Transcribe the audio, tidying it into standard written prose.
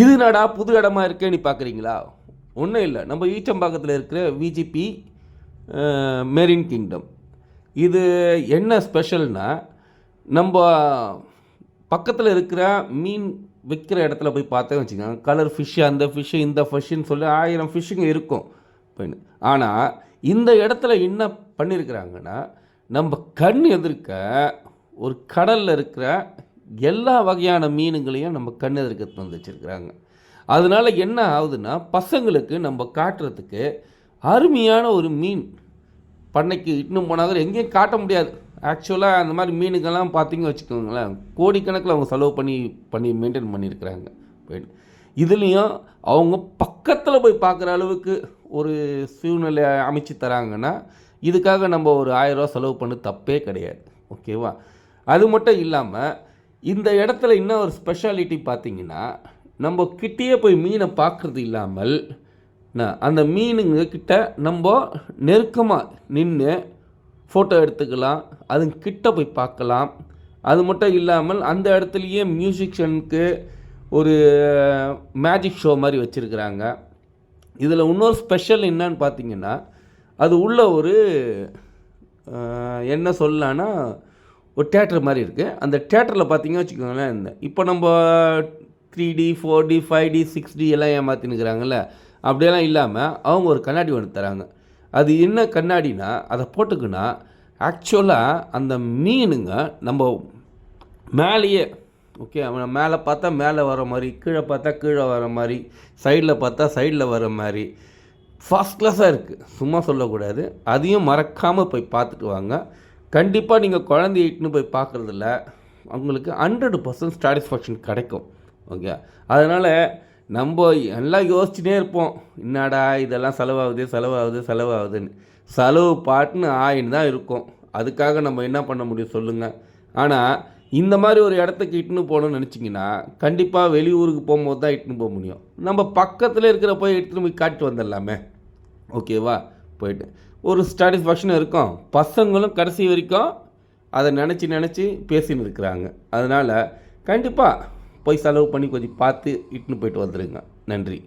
இது என்னடா புது இடமா இருக்கேன்னு பார்க்குறீங்களா? ஒன்றும் இல்லை, நம்ம ஈச்சம்பாக்கத்தில் இருக்கிற விஜிபி மெரின் கிங்டம். இது என்ன ஸ்பெஷல்னா, நம்ம பக்கத்தில் இருக்கிற மீன் விற்கிற இடத்துல போய் பார்த்தேன்னு வச்சுக்கோங்க, கலர் ஃபிஷ்ஷு, அந்த ஃபிஷ்ஷு, இந்த ஃபிஷ்ஷுன்னு சொல்லி 1000 ஃபிஷ்ஷுங்க இருக்கும். ஆனால் இந்த இடத்துல என்ன பண்ணியிருக்கிறாங்கன்னா, நம்ம கண் எதிர்க்க ஒரு கடலில் இருக்கிற எல்லா வகையான மீனுங்களையும் நம்ம கண் எதிர்க்க வந்து வச்சுருக்கிறாங்க. அதனால் என்ன ஆகுதுன்னா, பசங்களுக்கு நம்ம காட்டுறதுக்கு அருமையான ஒரு மீன் பண்ணைக்கு இட்டுன்னு போனாங்க எங்கேயும் காட்ட முடியாது. ஆக்சுவலாக அந்த மாதிரி மீனுக்கெல்லாம் பார்த்திங்க வச்சுக்கோங்களேன், கோடிக்கணக்கில் அவங்க செலவு பண்ணி மெயின்டைன் பண்ணியிருக்கிறாங்க. இதுலேயும் அவங்க பக்கத்தில் போய் பார்க்குற அளவுக்கு ஒரு சூழ்நிலை அமைச்சு தராங்கன்னா, இதுக்காக நம்ம ஒரு 1000 ரூபா செலவு பண்ண தப்பே கிடையாது. ஓகேவா? அது மட்டும் இல்லாமல் இந்த இடத்துல இன்னும் ஒரு ஸ்பெஷாலிட்டி பார்த்திங்கன்னா, நம்ம கிட்டேயே போய் மீனை பார்க்குறது இல்லாமல் அந்த மீனுங்க கிட்ட நம்ம நெருக்கமாக நின்று ஃபோட்டோ எடுத்துக்கலாம், அதுங்கிட்ட போய் பார்க்கலாம். அது மட்டும் இல்லாமல் அந்த இடத்துலையே மியூசிஷியனுக்கு ஒரு மேஜிக் ஷோ மாதிரி வச்சுருக்குறாங்க. இதில் இன்னொரு ஸ்பெஷல் என்னன்னு பார்த்தீங்கன்னா, அது உள்ள ஒரு என்ன சொல்லலான்னா ஒரு தேட்டர் மாதிரி இருக்குது. அந்த தேட்டரில் பார்த்தீங்கன்னா வச்சுக்கோங்களேன், இப்போ நம்ம 3D 4D 5D 6D எல்லாம் ஏமாற்றினுக்கிறாங்கல்ல, அப்படியெல்லாம் இல்லாமல் அவங்க ஒரு கண்ணாடி ஒன்று தராங்க. அது என்ன கண்ணாடினா, அதை போட்டுக்குன்னா ஆக்சுவலாக அந்த மீனுங்க நம்ம மேலேயே, ஓகே, அவனை மேலே பார்த்தா மேலே வர மாதிரி, கீழே பார்த்தா கீழே வர மாதிரி, சைடில் பார்த்தா சைடில் வர மாதிரி ஃபஸ்ட் கிளாஸாக இருக்குது. சும்மா சொல்லக்கூடாது. அதையும் மறக்காமல் போய் பார்த்துட்டு வாங்க. கண்டிப்பாக நீங்கள் குழந்தைய இட்டுன்னு போய் பார்க்குறதில்ல அவங்களுக்கு 100% சாட்டிஸ்ஃபேக்ஷன் கிடைக்கும். ஓகே, அதனால் நம்ம எல்லாம் யோசிச்சுட்டே இருப்போம், என்னடா இதெல்லாம் செலவாகுதுன்னு. செலவு பாட்டுன்னு ஆயின்னு தான் இருக்கும். அதுக்காக நம்ம என்ன பண்ண முடியும் சொல்லுங்கள்? ஆனால் இந்த மாதிரி ஒரு இடத்துக்கு இட்டுன்னு போகணும்னு நினச்சிங்கன்னா, கண்டிப்பாக வெளியூருக்கு போகும்போது தான் இட்டுன்னு போக முடியும். நம்ம பக்கத்தில் இருக்கிற போய் எடுத்துகிட்டு போய் காட்டிட்டு வந்துடலாமே. ஓகேவா? போயிட்டு ஒரு சாட்டிஸ்ஃபேக்ஷன் இருக்கும். பசங்களும் கடைசி வரைக்கும் அதை நினச்சி பேசின்னு இருக்கிறாங்க. அதனால் கண்டிப்பாக போய் செலவு பண்ணி கொஞ்சம் பார்த்து இட்டுன்னு போயிட்டு வந்துடுங்க. நன்றி.